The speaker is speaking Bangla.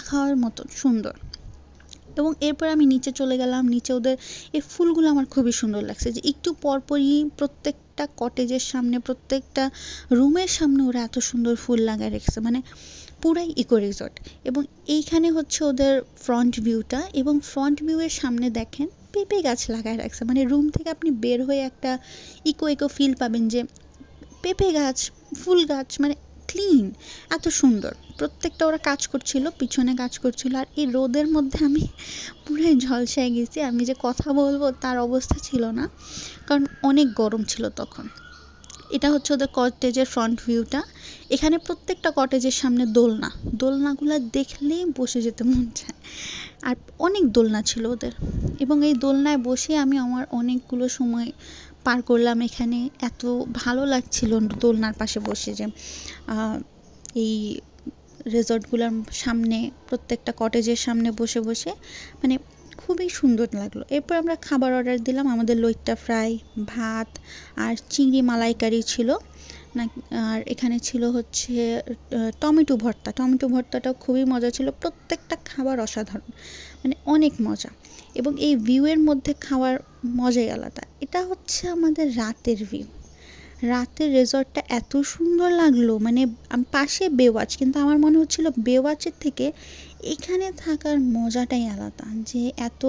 খাওয়ার মতো সুন্দর। এবং এরপর আমি নিচে চলে গেলাম। নিচে ওদের এই ফুলগুলো আমার খুবই সুন্দর লাগছে, যে একটু পরপরই প্রত্যেকটা কটেজের সামনে, প্রত্যেকটা রুমের সামনে ওরা এত সুন্দর ফুল লাগায় রেখেছে, মানে পুরাই ইকো রিসর্ট। এবং এইখানে হচ্ছে ওদের ফ্রন্ট ভিউটা, এবং ফ্রন্ট ভিউয়ের সামনে দেখেন পেঁপে গাছ লাগায় রাখছে, মানে রুম থেকে আপনি বের হয়ে একটা ইকো ইকো ফিল পাবেন, যে পেঁপে গাছ, ফুল গাছ, মানে ক্লিন, এত সুন্দর। প্রত্যেকটা ওরা কাজ করছিল, পিছনে কাজ করছিল। আর এই রোদের মধ্যে আমি পুরাই ঝলসায় গেছি। আমি যে কথা বলবো তার অবস্থা ছিল না, কারণ অনেক গরম ছিল তখন। এটা হচ্ছে ওদের কটেজের ফ্রন্ট ভিউটা। এখানে প্রত্যেকটা কটেজের সামনে দোলনা, দোলনাগুলো দেখলেই বসে যেতে মন চায়। আর অনেক দোলনা ছিল ওদের, এবং এই দোলনায় বসে আমি আমার অনেকগুলো সময় পার করলাম এখানে। এত ভালো লাগছিল দোলনার পাশে বসে, যে এই রিসর্টগুলোর সামনে, প্রত্যেকটা কটেজের সামনে বসে বসে, মানে খুবই সুন্দর লাগলো। এরপর আমরা খাবার অর্ডার দিলাম। আমাদের লইট্টা ফ্রাই, ভাত আর চিংড়ি মালাইকারি ছিল না। আর এখানে ছিল হচ্ছে টমেটো ভর্তা। টমেটো ভর্তাটাও খুবই মজা ছিল। প্রত্যেকটা খাবার অসাধারণ, মানে অনেক মজা। এবং এই ভিউয়ের মধ্যে খাওয়ার মজাই আলাদা। এটা হচ্ছে আমাদের রাতের ভিউ। রাতের রিসর্টটা এত সুন্দর লাগলো, মানে পাশে বেওয়াচ, কিন্তু আমার মনে হচ্ছিল বেওয়াচের থেকে এখানে থাকার মজাটাই আলাদা, যে এত